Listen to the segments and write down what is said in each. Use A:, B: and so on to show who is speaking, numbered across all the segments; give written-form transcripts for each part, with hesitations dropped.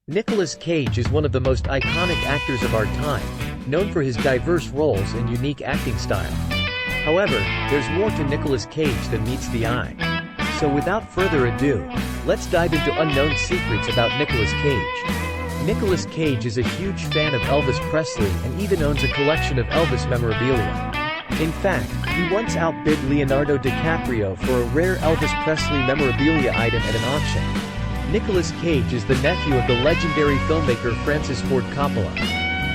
A: Nicolas Cage is one of the most iconic actors of our time, known for his diverse roles and unique acting style. However, there's more to Nicolas Cage than meets the eye. So without further ado, let's dive into unknown secrets about Nicolas Cage. Nicolas Cage is a huge fan of Elvis Presley and even owns a collection of Elvis memorabilia. In fact, he once outbid Leonardo DiCaprio for a rare Elvis Presley memorabilia item at an auction. Nicolas Cage is the nephew of the legendary filmmaker Francis Ford Coppola.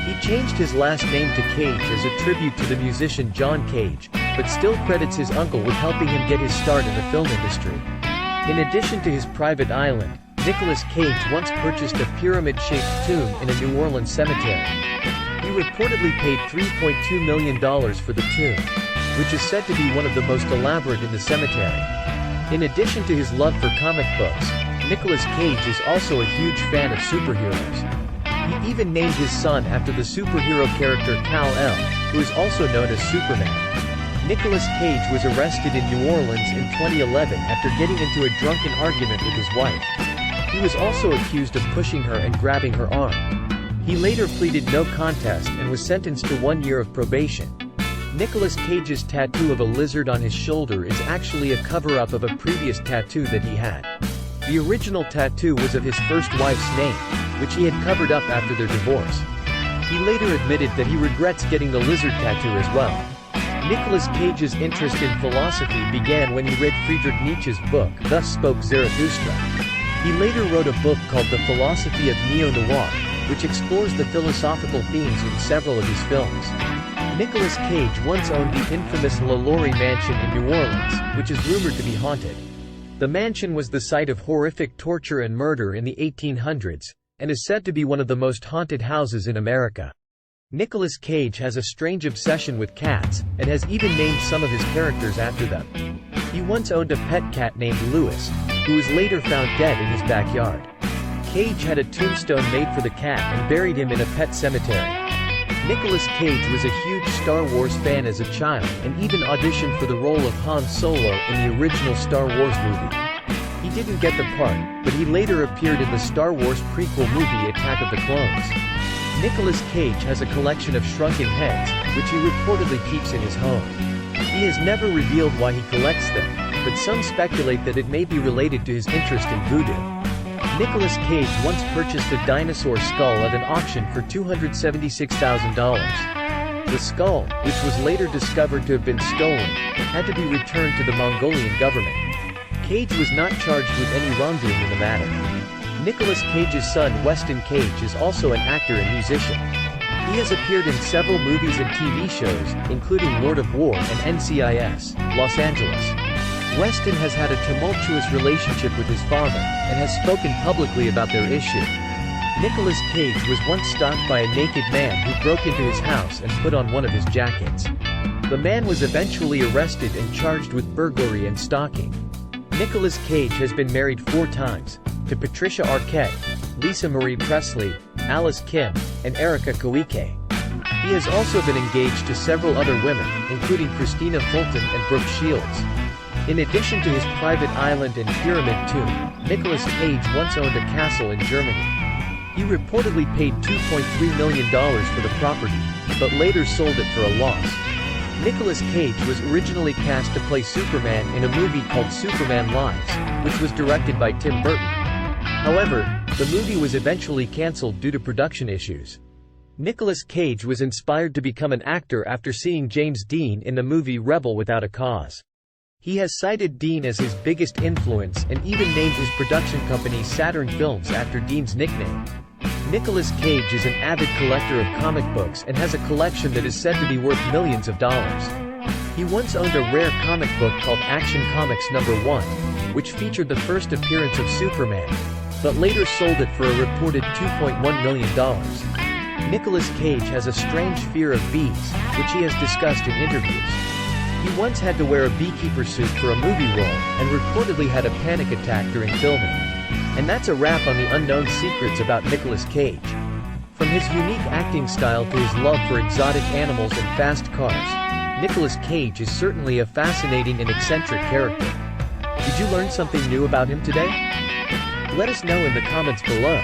A: He changed his last name to Cage as a tribute to the musician John Cage, but still credits his uncle with helping him get his start in the film industry. In addition to his private island, Nicolas Cage once purchased a pyramid-shaped tomb in a New Orleans cemetery. He reportedly paid $3.2 million for the tomb, which is said to be one of the most elaborate in the cemetery. In addition to his love for comic books, Nicolas Cage is also a huge fan of superheroes. He even named his son after the superhero character Kal-El, who is also known as Superman. Nicolas Cage was arrested in New Orleans in 2011 after getting into a drunken argument with his wife. He was also accused of pushing her and grabbing her arm. He later pleaded no contest and was sentenced to 1 year of probation. Nicolas Cage's tattoo of a lizard on his shoulder is actually a cover-up of a previous tattoo that he had. The original tattoo was of his first wife's name, which he had covered up after their divorce. He later admitted that he regrets getting the lizard tattoo as well. Nicolas Cage's interest in philosophy began when he read Friedrich Nietzsche's book, Thus Spoke Zarathustra. He later wrote a book called The Philosophy of Neo-Noir, which explores the philosophical themes in several of his films. Nicolas Cage once owned the infamous LaLaurie Mansion in New Orleans, which is rumored to be haunted. The mansion was the site of horrific torture and murder in the 1800s, and is said to be one of the most haunted houses in America. Nicolas Cage has a strange obsession with cats, and has even named some of his characters after them. He once owned a pet cat named Louis, who was later found dead in his backyard. Cage had a tombstone made for the cat and buried him in a pet cemetery. Nicolas Cage was a huge Star Wars fan as a child and even auditioned for the role of Han Solo in the original Star Wars movie. He didn't get the part, but he later appeared in the Star Wars prequel movie Attack of the Clones. Nicolas Cage has a collection of shrunken heads, which he reportedly keeps in his home. He has never revealed why he collects them, but some speculate that it may be related to his interest in voodoo. Nicolas Cage once purchased a dinosaur skull at an auction for $276,000. The skull, which was later discovered to have been stolen, had to be returned to the Mongolian government. Cage was not charged with any wrongdoing in the matter. Nicolas Cage's son Weston Cage is also an actor and musician. He has appeared in several movies and TV shows, including Lord of War and NCIS, Los Angeles. Weston has had a tumultuous relationship with his father, and has spoken publicly about their issue. Nicolas Cage was once stalked by a naked man who broke into his house and put on one of his jackets. The man was eventually arrested and charged with burglary and stalking. Nicolas Cage has been married 4 times, to Patricia Arquette, Lisa Marie Presley, Alice Kim, and Erica Koike. He has also been engaged to several other women, including Christina Fulton and Brooke Shields. In addition to his private island and pyramid tomb, Nicolas Cage once owned a castle in Germany. He reportedly paid $2.3 million for the property, but later sold it for a loss. Nicolas Cage was originally cast to play Superman in a movie called Superman Lives, which was directed by Tim Burton. However, the movie was eventually cancelled due to production issues. Nicolas Cage was inspired to become an actor after seeing James Dean in the movie Rebel Without a Cause. He has cited Dean as his biggest influence and even named his production company Saturn Films after Dean's nickname. Nicolas Cage is an avid collector of comic books and has a collection that is said to be worth millions of dollars. He once owned a rare comic book called Action Comics No. 1, which featured the first appearance of Superman, but later sold it for a reported $2.1 million. Nicolas Cage has a strange fear of bees, which he has discussed in interviews. He once had to wear a beekeeper suit for a movie role, and reportedly had a panic attack during filming. And that's a wrap on the unknown secrets about Nicolas Cage. From his unique acting style to his love for exotic animals and fast cars, Nicolas Cage is certainly a fascinating and eccentric character. Did you learn something new about him today? Let us know in the comments below.